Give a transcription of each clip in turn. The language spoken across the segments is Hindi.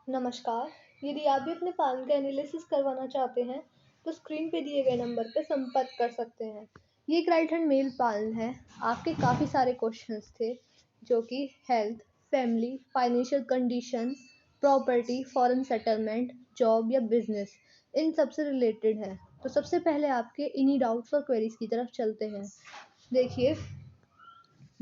नमस्कार। यदि आप भी अपने पान का एनालिसिस करवाना चाहते हैं, तो स्क्रीन पे दिए गए नंबर पर संपर्क कर सकते हैं। ये एक राइट हैंड मेल पालन है। आपके काफ़ी सारे क्वेश्चंस थे, जो कि health, family, financial condition, property, foreign settlement, job या बिजनेस, इन सब से रिलेटेड है। तो सबसे पहले आपके इन्हीं डाउट्स और क्वेरीज की तरफ चलते हैं। देखिए,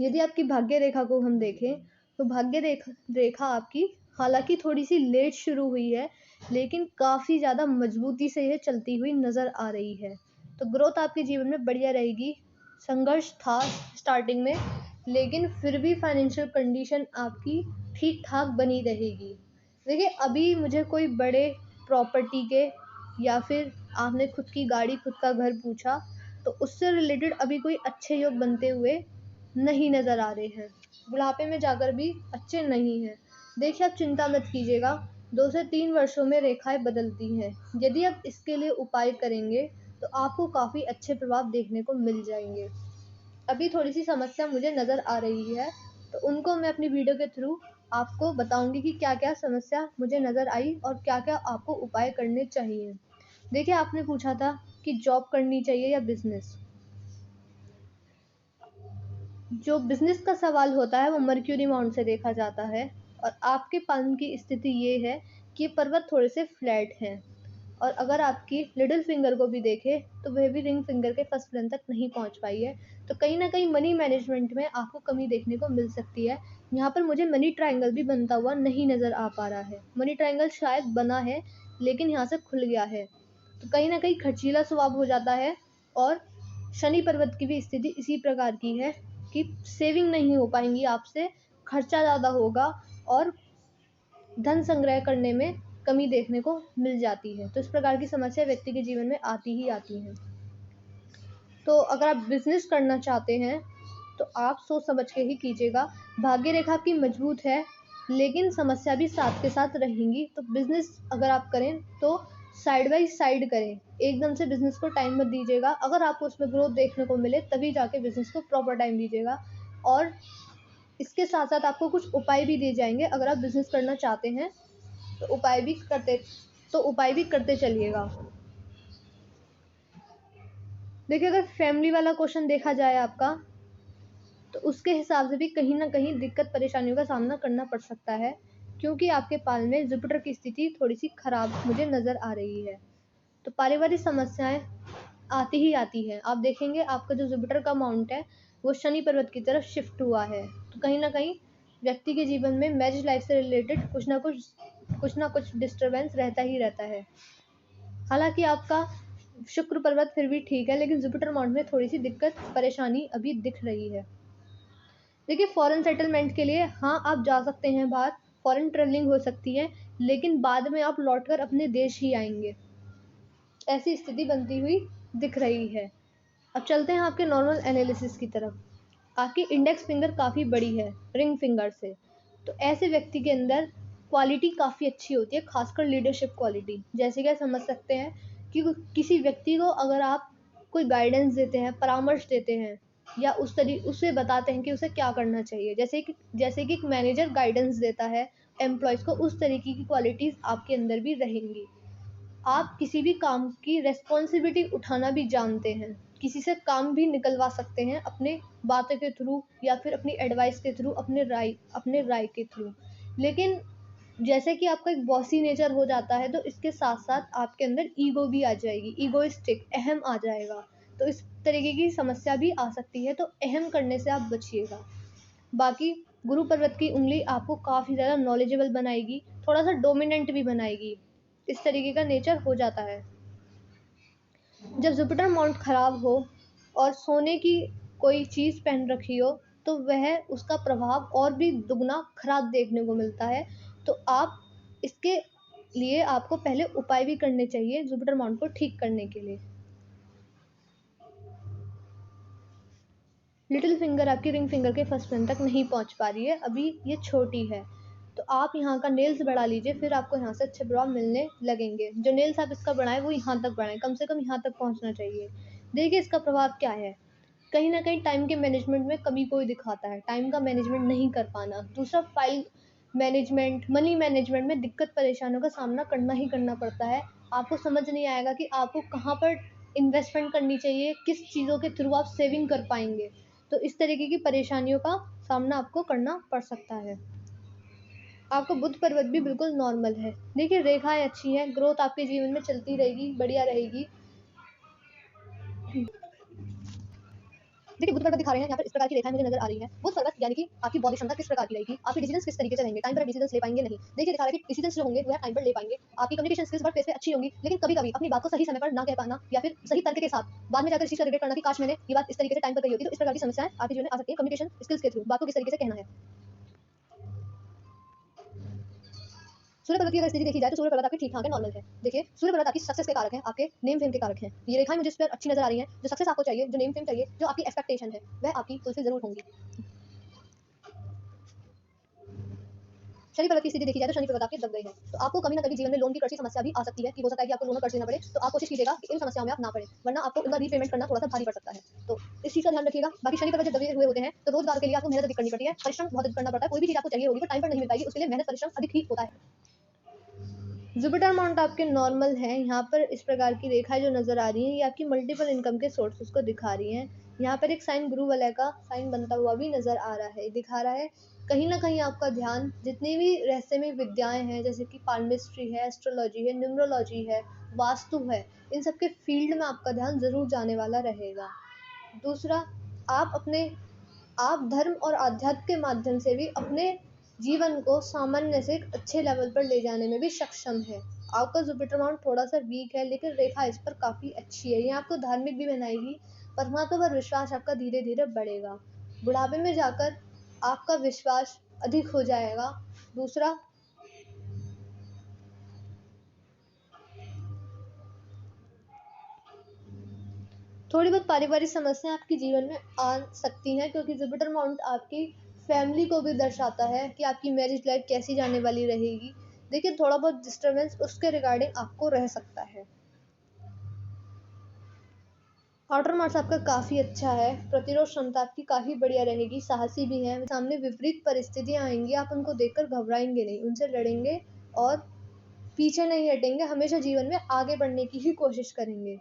यदि आपकी भाग्य रेखा को हम देखें, तो भाग्य रेखा आपकी हालांकि थोड़ी सी लेट शुरू हुई है, लेकिन काफ़ी ज़्यादा मजबूती से यह चलती हुई नज़र आ रही है। तो ग्रोथ आपके जीवन में बढ़िया रहेगी। संघर्ष था स्टार्टिंग में, लेकिन फिर भी फाइनेंशियल कंडीशन आपकी ठीक ठाक बनी रहेगी। देखिए, अभी मुझे कोई बड़े प्रॉपर्टी के या फिर आपने खुद की गाड़ी, खुद का घर पूछा, तो उससे रिलेटेड अभी कोई अच्छे योग बनते हुए नहीं नज़र आ रहे हैं। बुढ़ापे में जाकर भी अच्छे नहीं हैं। देखिए, आप चिंता मत कीजिएगा, 2 से 3 वर्षों में रेखाएँ बदलती हैं। यदि आप इसके लिए उपाय करेंगे, तो आपको काफ़ी अच्छे प्रभाव देखने को मिल जाएँगे। अभी थोड़ी-सी समस्या मुझे नज़र आ रही है, तो उनको मैं अपनी वीडियो के थ्रू आपको बताऊँगी कि क्या-क्या समस्या मुझे नज़र आई और क्या-क्या आपको उपाय करने चाहिए। देखिए, आपने पूछा था कि जॉब करनी चाहिए या बिज़नेस। जो बिज़नेस का सवाल होता है वो मर्क्यूरी माउंट से देखा जाता है, और आपके पालन की स्थिति ये है कि ये पर्वत थोड़े से फ्लैट हैं, और अगर आपकी लिटिल फिंगर को भी देखें, तो वह भी रिंग फिंगर के फर्स्ट प्लेन तक नहीं पहुंच पाई है। तो कहीं न कहीं मनी मैनेजमेंट में आपको कमी देखने को मिल सकती है। यहाँ पर मुझे मनी ट्रायंगल भी बनता हुआ नहीं नज़र आ पा रहा है। मनी ट्रायंगल शायद बना है, लेकिन यहाँ से खुल गया है। तो कहीं न कहीं खर्चीला स्वभाव हो जाता है, और शनि पर्वत की भी स्थिति इसी प्रकार की है कि सेविंग नहीं हो पाएँगी आपसे, खर्चा ज़्यादा होगा और धन संग्रह करने में कमी देखने को मिल जाती है। तो इस प्रकार की समस्या व्यक्ति के जीवन में आती ही आती हैं। तो अगर आप बिज़नेस करना चाहते हैं, तो आप सोच समझ के ही कीजिएगा। भाग्य रेखा आपकी मजबूत है, लेकिन समस्या भी साथ के साथ रहेंगी। तो बिज़नेस अगर आप करें, तो साइड बाय साइड करें। एकदम से बिज़नेस को टाइम मत दीजिएगा। अगर आपको उसमें ग्रोथ देखने को मिले, तभी जाके बिज़नेस को प्रॉपर टाइम दीजिएगा। और इसके साथ-साथ आपको कुछ उपाय भी दिए जाएँगे। अगर आप बिज़नेस करना चाहते हैं, तो उपाय भी करते चलिएगा। देखिए, अगर फैमिली वाला क्वेश्चन देखा जाए आपका, तो उसके हिसाब से भी कहीं न कहीं दिक्कत परेशानियों का सामना करना पड़ सकता है, क्योंकि आपके पाल में जुपिटर की स्थिति थोड़ी-सी खराब मुझे नज़र आ रही है। तो पारिवारिक समस्याएँ आती ही आती हैं। आप देखेंगे, आपका जो जुपिटर का माउंट है, वो शनि पर्वत की तरफ शिफ्ट हुआ है। तो कहीं न कहीं व्यक्ति के जीवन में मैरिज लाइफ़ से रिलेटेड कुछ न कुछ डिस्टर्बेंस रहता ही रहता है। हालाँकि आपका शुक्र पर्वत फिर भी ठीक है, लेकिन जुपिटर माउंट में थोड़ी-सी दिक्कत, परेशानी अभी दिख रही है। देखिए, फॉरेन सेटलमेंट के लिए हाँ, आप जा सकते हैं बाहर, फॉरेन ट्रैवलिंग हो सकती है, लेकिन बाद में आप लौटकर अपने देश ही आएँगे। ऐसी स्थिति बनती हुई दिख रही है। अब चलते हैं आपके नॉर्मल एनालिसिस की तरफ। आपकी इंडेक्स फिंगर काफ़ी बड़ी है, रिंग फिंगर से। तो ऐसे व्यक्ति के अंदर क्वालिटी काफ़ी अच्छी होती है, ख़ासकर लीडरशिप क्वालिटी। जैसे कि आप समझ सकते हैं कि किसी व्यक्ति को अगर आप कोई गाइडेंस देते हैं, परामर्श देते हैं, या उसे बताते हैं कि उसे क्या करना चाहिए। जैसे कि एक मैनेजर गाइडेंस देता है एम्प्लॉइज़ को, उस तरीके की क्वालिटीज़ आपके अंदर भी रहेंगी। आप किसी भी काम की रिस्पॉन्सिबिलिटी उठाना भी जानते हैं। किसी से काम भी निकलवा सकते हैं अपने बातों के थ्रू, या फिर अपनी एडवाइस के थ्रू, अपने राय के थ्रू। लेकिन जैसे कि आपका एक बॉसी नेचर हो जाता है, तो इसके साथ-साथ आपके अंदर ईगो भी आ जाएगी, ईगोइस्टिक, अहम आ जाएगा। तो इस तरीके की समस्या भी आ सकती है, तो अहम करने से आप बचिएगा। बाकी गुरु पर्वत की उँगली आपको काफ़ी ज़्यादा नॉलेजेबल बनाएगी, थोड़ा-सा डोमिनेंट भी बनाएगी। इस तरीके का नेचर हो जाता है। जब जुपिटर माउंट खराब हो और सोने की कोई चीज़ पहन रखी हो, तो वह उसका प्रभाव और भी दुगना खराब देखने को मिलता है। तो आप इसके लिए आपको पहले उपाय भी करने चाहिए जुपिटर माउंट को ठीक करने के लिए। लिटिल फिंगर आपकी रिंग फिंगर के फर्स्ट पिन तक नहीं पहुंच पा रही है, अभी ये छोटी है। तो आप यहाँ का नेल्स बढ़ा लीजिए, फिर आपको यहाँ से अच्छे प्रभाव मिलने लगेंगे। जो नेल्स आप इसका बढ़ाएं, वो यहाँ तक बढ़ाएं, कम से कम यहाँ तक पहुँचना चाहिए। देखिए, इसका प्रभाव क्या है। कहीं न कहीं टाइम के मैनेजमेंट में कमी कोई दिखाता है, टाइम का मैनेजमेंट नहीं कर पाना। दूसरा, फाइल मैनेजमेंट, मनी मैनेजमेंट में दिक्कत परेशानियों का सामना करना ही करना पड़ता है। आपको समझ नहीं आएगा कि आपको कहाँ पर इन्वेस्टमेंट करनी चाहिए, किस चीज़ों के थ्रू आप सेविंग कर पाएँगे। तो इस तरीके की परेशानियों का सामना आपको करना पड़ सकता है। आपका बुध पर्वत भी बिल्कुल नॉर्मल है। देखिए रेखाएँ अच्छी हैं, ग्रोथ आपके जीवन में चलती रहेगी, बढ़िया रहेगी। देखिए बुध पर्वत दिखा रहे हैं, यहाँ पर इस प्रकार की रेखाएँ मुझे नज़र आ रही हैं। बुध पर्वत यानी कि आपकी बौद्धिक क्षमता किस प्रकार की रहेगी, आपके डिसीजंस किस तरीके से रहेंगे, टाइम पर डिसीजंस ले पाएँगे नहीं। देखिए दिखा रहा है कि डिसीजंस जो होंगे वो आप टाइम पर ले पाएँगे। आपकी कम्युनिकेशन स्किल्स वर्क प्लेस पे अच्छी होंगी, लेकिन कभी-कभी अपनी बात को सही समय पर ना कह पाना या फिर सही तर्क के साथ बाद में जाकर इस चीज़ का रिग्रेट करना कि काश मैंने ये बात इस तरीके से टाइम पर कही होती। तो इस प्रकार की समस्याएँ आपके जीवन में आ सकती हैं कम्युनिकेशन स्किल्स के थ्रू, बात को किस तरीके से कहना है। सूर्य पर्वत की अगर स्थिति देखी जाए तो सूर्य पर्वत आपके ठीक ठाक है, नॉर्मल है। देखिए सूर्य पर्वत आपकी सक्सेस के कारक हैं, आपके नेम फेम के कारक हैं। ये रेखाएँ मुझे इस पर अच्छी नज़र आ रही हैं। जो सक्सेस आपको चाहिए, जो नेम फेम चाहिए, जो आपकी एक्सपेक्टेशन है, वह आपकी फुलफिल ज़रूर होंगी। शनि पर्वत की स्थिति देखी जाए तो शनि पर्वत आपके दब गए हैं, तो आपको कभी ना कभी जीवन में लोन की कड़ी समस्या भी आ सकती है कि हो सकता है कि आपको लोन में कर्ज लेना पड़े। तो आप कोशिश कीजिएगा कि इन समस्याओं में आप ना पड़े, वरना आपको उनका रीपेमेंट करना थोड़ा सा भारी पड़ सकता है। तो इस चीज़ का ध्यान रखिएगा। बाकी शनि पर्वत जब दबे हुए होते हैं तो रोजगार के लिए आपको मेहनत अधिक करनी पड़ती है, परिश्रम बहुत अधिक करना पड़ता है। कोई भी चीज़ आपको चाहिए होगी, वो टाइम पर नहीं मिल पाएगी, उसके लिए मेहनत परिश्रम अधिक ही होता है। जुपिटर माउंट आपके नॉर्मल है। यहाँ पर इस प्रकार की रेखाएँ जो नज़र आ रही हैं, ये आपकी मल्टीपल इनकम के सोर्सेज़ को दिखा रही हैं। यहाँ पर एक साइन गुरु वलय का साइन बनता हुआ भी नज़र आ रहा है। दिखा रहा है कहीं न कहीं आपका ध्यान जितनी भी रहस्यमय विद्याएँ हैं, जैसे कि पाल्मिस्ट्री है, एस्ट्रोलॉजी है, न्यूमरोलॉजी है, वास्तु है, इन सब के फ़ील्ड में आपका ध्यान ज़रूर जाने वाला रहेगा। दूसरा, आप अपने आप धर्म और आध्यात्म के माध्यम से भी अपने जीवन को सामान्य से एक अच्छे लेवल पर ले जाने में भी सक्षम है। आपका जुपिटर माउंट थोड़ा-सा वीक है, लेकिन रेखा इस पर काफ़ी अच्छी है। ये आपको धार्मिक भी बनाएगी, परमात्मा पर विश्वास आपका धीरे-धीरे बढ़ेगा। बुढ़ापे में जाकर आपका विश्वास अधिक हो जाएगा। दूसरा, थोड़ी बहुत पारिवारिक समस्याएँ आपके जीवन में आ सकती हैं, क्योंकि जुपिटर माउंट आपकी फैमिली को भी दर्शाता है कि आपकी मैरिज लाइफ कैसी जाने वाली रहेगी। देखिए थोड़ा बहुत डिस्टर्बेंस उसके रिगार्डिंग आपको रह सकता है। आउटर मार्क्स आपका काफ़ी अच्छा है, प्रतिरोध क्षमता आपकी काफ़ी बढ़िया रहेगी, साहसी भी हैं। सामने विपरीत परिस्थितियाँ आएँगी, आप उनको देखकर घबराएँगे नहीं, उनसे लड़ेंगे और पीछे नहीं हटेंगे, हमेशा जीवन में आगे बढ़ने की ही कोशिश करेंगे।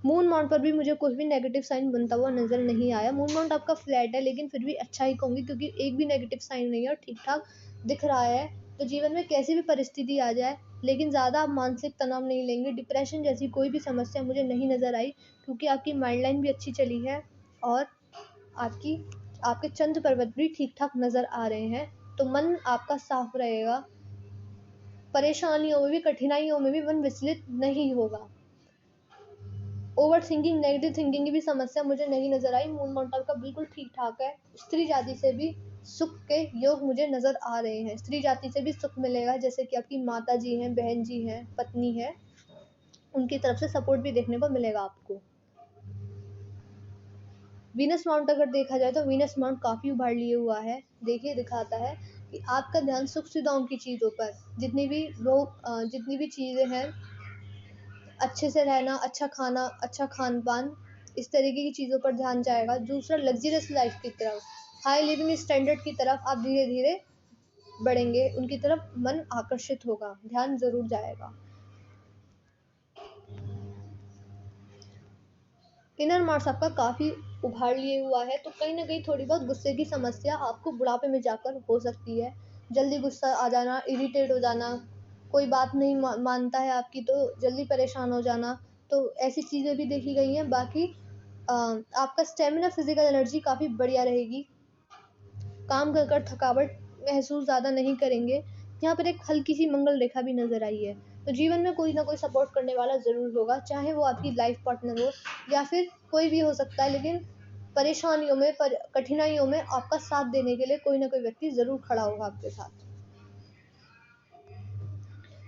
मून माउंट पर भी मुझे कुछ भी नेगेटिव साइन बनता हुआ नज़र नहीं आया। मून माउंट आपका फ्लैट है, लेकिन फिर भी अच्छा ही कहूँगी, क्योंकि एक भी नेगेटिव साइन नहीं है और ठीक-ठाक दिख रहा है। तो जीवन में कैसी भी परिस्थिति आ जाए, लेकिन ज़्यादा आप मानसिक तनाव नहीं लेंगे। डिप्रेशन जैसी कोई भी समस्या मुझे नहीं नज़र आई, क्योंकि आपकी माइंड लाइन भी अच्छी चली है और आपकी आपके चंद्र पर्वत भी ठीक-ठाक नज़र आ रहे हैं। तो मन आपका साफ रहेगा, परेशानियों में भी, कठिनाइयों में भी मन विचलित नहीं होगा। ओवर थिंकिंग, नेगेटिव थिंकिंग की भी समस्या मुझे नहीं नज़र आई। मून माउंट का बिल्कुल ठीक-ठाक है। स्त्री जाति से भी सुख के योग मुझे नज़र आ रहे हैं। स्त्री जाति से भी सुख मिलेगा, जैसे कि आपकी माताजी हैं, बहन जी हैं, पत्नी है, उनकी तरफ से सपोर्ट भी देखने को मिलेगा आपको। वीनस माउंट अगर देखा जाए तो वीनस माउंट काफ़ी उभार लिए हुआ है। देखिए दिखाता है कि आपका ध्यान सुख-सुविधाओं की चीज़ों पर, जितनी भी चीज़ें हैं, अच्छे से रहना, अच्छा खाना, अच्छा खान-पान, इस तरीके की चीज़ों पर ध्यान जाएगा। दूसरा, लग्ज़रियस लाइफ़ की तरफ, हाई लिविंग स्टैंडर्ड की तरफ आप धीरे-धीरे बढ़ेंगे, उनकी तरफ मन आकर्षित होगा, ध्यान ज़रूर जाएगा। इनर मार्स आपका काफ़ी उभार लिए हुआ है, तो कहीं न कहीं थोड़ी बहुत गुस्से की समस्या आपको बुढ़ापे में जाकर हो सकती है। जल्दी गुस्सा आ जाना, इरिटेट हो जाना, कोई बात नहीं मानता है आपकी तो जल्दी परेशान हो जाना, तो ऐसी चीज़ें भी देखी गई हैं। बाकी आपका स्टैमिना, फिज़िकल एनर्जी काफ़ी बढ़िया रहेगी। काम कर कर थकावट महसूस ज़्यादा नहीं करेंगे। यहाँ पर एक हल्की-सी मंगल रेखा भी नज़र आई है। तो जीवन में कोई ना कोई सपोर्ट करने वाला ज़रूर होगा, चाहे वो आपकी लाइफ़ पार्टनर हो या फिर कोई भी हो सकता है, लेकिन परेशानियों में, कठिनाइयों में आपका साथ देने के लिए कोई ना कोई व्यक्ति ज़रूर खड़ा होगा आपके साथ।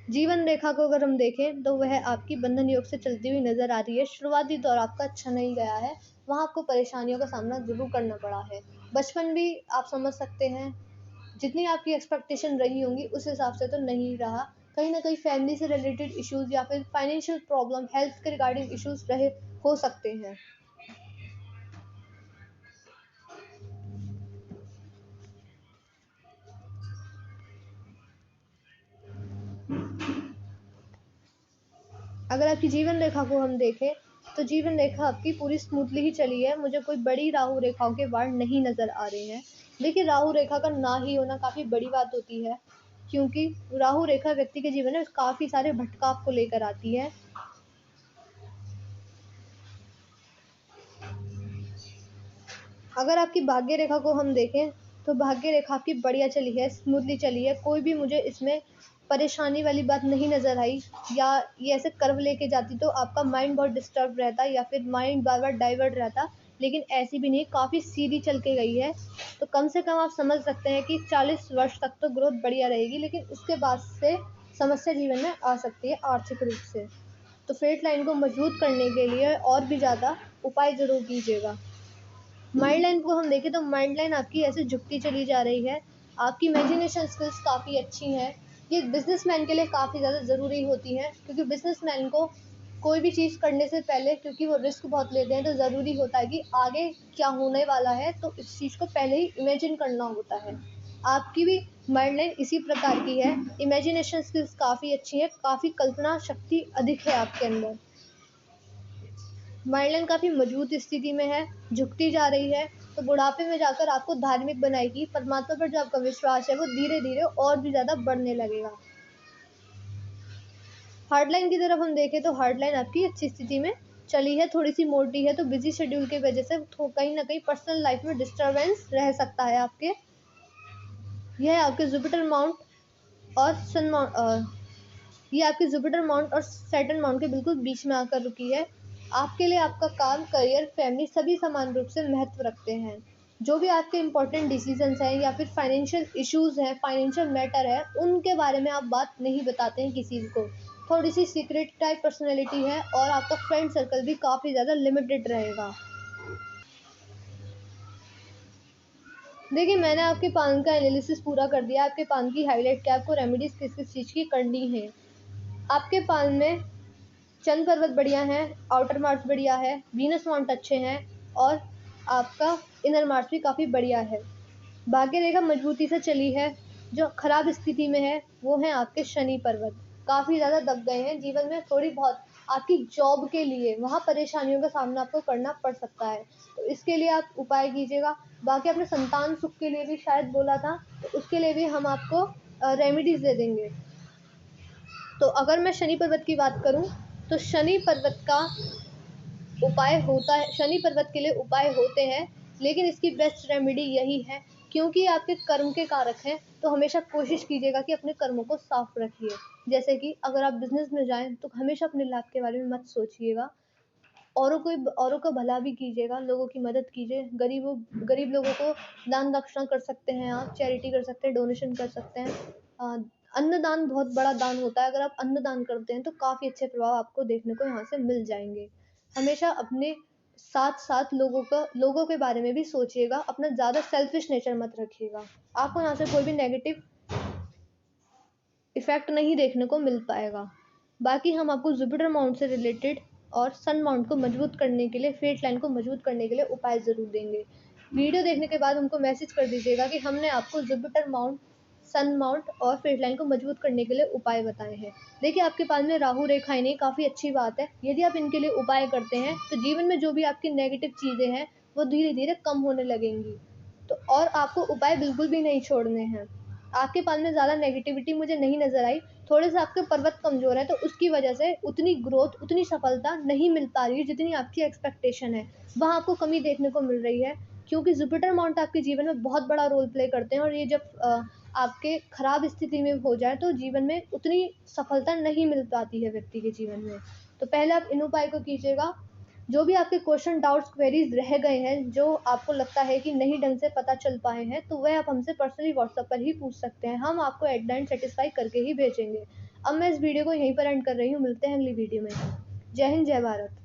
जीवन रेखा को अगर हम देखें तो वह आपकी बंधन योग से चलती हुई नज़र आ रही है। शुरुआती दौर आपका अच्छा नहीं गया है, वहाँ आपको परेशानियों का सामना ज़रूर करना पड़ा है। बचपन भी आप समझ सकते हैं, जितनी आपकी एक्सपेक्टेशन रही होंगी उस हिसाब से तो नहीं रहा। कहीं न कहीं फैमिली से रिलेटेड इश्यूज़ या फिर फाइनेंशियल प्रॉब्लम, हेल्थ के रिगार्डिंग इश्यूज़ रहे हो सकते हैं। अगर आपकी जीवन रेखा को हम देखें तो जीवन रेखा आपकी पूरी स्मूथली ही चली है। मुझे कोई बड़ी राहु रेखाओं के वार नहीं नज़र आ रहे हैं। देखिए, राहु रेखा का ना ही होना काफ़ी बड़ी बात होती है, क्योंकि राहु रेखा व्यक्ति के जीवन में काफ़ी सारे भटकाव को लेकर आती है। अगर आपकी भाग्य रेखा को हम देखें तो भाग्य रेखा आपकी बढ़िया चली है, स्मूथली चली है। कोई भी मुझे इसमें परेशानी वाली बात नहीं नज़र आई, या ये ऐसे कर्व लेके जाती तो आपका माइंड बहुत डिस्टर्ब रहता या फिर माइंड बार बार डाइवर्ट रहता, लेकिन ऐसी भी नहीं, काफ़ी सीधी चल के गई है। तो कम से कम आप समझ सकते हैं कि 40 वर्ष तक तो ग्रोथ बढ़िया रहेगी, लेकिन उसके बाद से समस्या जीवन में आ सकती है आर्थिक रूप से। तो फेट लाइन को मजबूत करने के लिए और भी ज़्यादा उपाय ज़रूर कीजिएगा। माइंड लाइन को हम देखें तो माइंड लाइन आपकी ऐसे झुकती चली जा रही है। आपकी इमेजिनेशन स्किल्स काफ़ी अच्छी हैं। ये बिजनेसमैन के लिए काफ़ी ज़्यादा ज़रूरी होती हैं, क्योंकि बिजनेसमैन को कोई भी चीज़ करने से पहले, क्योंकि वो रिस्क बहुत लेते हैं, तो ज़रूरी होता है कि आगे क्या होने वाला है, तो इस चीज़ को पहले ही इमेजिन करना होता है। आपकी भी माइंड लाइन इसी प्रकार की है। इमेजिनेशन स्किल्स काफ़ी अच्छी है, काफ़ी कल्पना शक्ति अधिक है आपके अंदर। माइंड लाइन काफ़ी मजबूत स्थिति में है, झुकती जा रही है, तो बुढ़ापे में जाकर आपको धार्मिक बनाएगी। परमात्मा पर जो आपका विश्वास है वो धीरे धीरे और भी ज़्यादा बढ़ने लगेगा। हार्ड लाइन की तरफ हम देखें तो हार्ड लाइन आपकी अच्छी स्थिति में चली है, थोड़ी सी मोटी है, तो बिजी शेड्यूल की वजह से कहीं ना कहीं पर्सनल लाइफ में डिस्टर्बेंस रह सकता है आपके। यह आपके जुपिटर माउंट और सन माउंट, ये आपके जुपिटर माउंट और सैटर्न माउंट के बिल्कुल बीच में आकर रुकी है। आपके लिए आपका काम, करियर, फैमिली सभी समान रूप से महत्व रखते हैं। जो भी आपके इम्पोर्टेंट डिसीजंस हैं या फिर फाइनेंशियल इश्यूज हैं, फाइनेंशियल मैटर है, उनके बारे में आप बात नहीं बताते हैं किसी को। थोड़ी सी सीक्रेट टाइप पर्सनैलिटी है, और आपका फ्रेंड सर्कल भी काफ़ी ज़्यादा लिमिटेड रहेगा। देखिए, मैंने आपके पान का एनालिसिस पूरा कर दिया। आपके पान की हाईलाइट क्या, आपको रेमेडीज़ किस किस चीज़ की करनी है। आपके पान में चंद पर्वत बढ़िया हैं, आउटर मार्स बढ़िया है, वीनस माउंट अच्छे हैं, और आपका इनर मार्स भी काफ़ी बढ़िया है। भाग्य रेखा मजबूती से चली है। जो खराब स्थिति में है वो है आपके शनि पर्वत, काफ़ी ज़्यादा दब गए हैं जीवन में। थोड़ी बहुत आपकी जॉब के लिए वहाँ परेशानियों का सामना आपको करना पड़ सकता है, तो इसके लिए आप उपाय कीजिएगा। बाकी आपने संतान सुख के लिए भी शायद बोला था, तो उसके लिए भी हम आपको रेमेडीज़ दे देंगे। तो अगर मैं शनि पर्वत की बात करूं तो शनि पर्वत का उपाय होता है, शनि पर्वत के लिए उपाय होते हैं, लेकिन इसकी बेस्ट रेमेडी यही है, क्योंकि आपके कर्म के कारक हैं, तो हमेशा कोशिश कीजिएगा कि अपने कर्मों को साफ रखिए। जैसे कि अगर आप बिजनेस में जाएं तो हमेशा अपने लाभ के बारे में मत सोचिएगा, औरों का भला भी कीजिएगा, लोगों की मदद कीजिए। गरीब लोगों को दान दक्षिणा कर सकते हैं, आप चैरिटी कर सकते हैं, डोनेशन कर सकते हैं। अन्नदान बहुत बड़ा दान होता है। अगर आप अन्नदान करते हैं तो काफ़ी अच्छे प्रभाव आपको देखने को यहाँ से मिल जाएंगे। हमेशा अपने साथ साथ लोगों के बारे में भी सोचिएगा, अपना ज़्यादा सेल्फिश नेचर मत रखिएगा। आपको यहाँ से कोई भी नेगेटिव इफेक्ट नहीं देखने को मिल पाएगा। बाकी हम आपको जुपिटर माउंट से रिलेटेड और सन माउंट को मजबूत करने के लिए, फेट लाइन को मजबूत करने के लिए उपाय ज़रूर देंगे। वीडियो देखने के बाद हमको मैसेज कर दीजिएगा कि हमने आपको जुपिटर माउंट, सन माउंट और फेट लाइन को मजबूत करने के लिए उपाय बताए हैं। देखिए, आपके पास में राहु रेखाएं नहीं, काफ़ी अच्छी बात है। यदि आप इनके लिए उपाय करते हैं तो जीवन में जो भी आपकी नेगेटिव चीज़ें हैं वो धीरे धीरे कम होने लगेंगी। तो और आपको उपाय बिल्कुल भी नहीं छोड़ने हैं। आपके पास में ज़्यादा नेगेटिविटी मुझे नहीं नज़र आई। थोड़े से आपके पर्वत कमज़ोर है, तो उसकी वजह से उतनी ग्रोथ, उतनी सफलता नहीं मिल पा रही है जितनी आपकी एक्सपेक्टेशन है। वहाँ आपको कमी देखने को मिल रही है, क्योंकि जुपिटर माउंट आपके जीवन में बहुत बड़ा रोल प्ले करते हैं, और ये जब आपके खराब स्थिति में हो जाए तो जीवन में उतनी सफलता नहीं मिल पाती है व्यक्ति के जीवन में। तो पहले आप इन उपाय को कीजिएगा। जो भी आपके क्वेश्चन, डाउट्स, क्वेरीज रह गए हैं, जो आपको लगता है कि नहीं ढंग से पता चल पाए हैं, तो वह आप हमसे पर्सनली व्हाट्सएप पर ही पूछ सकते हैं। हम आपको एट द एंड सेटिस्फाई करके ही भेजेंगे। अब मैं इस वीडियो को यहीं पर एंड कर रही हूँ। मिलते हैं अगली वीडियो में। जय हिंद, जय भारत।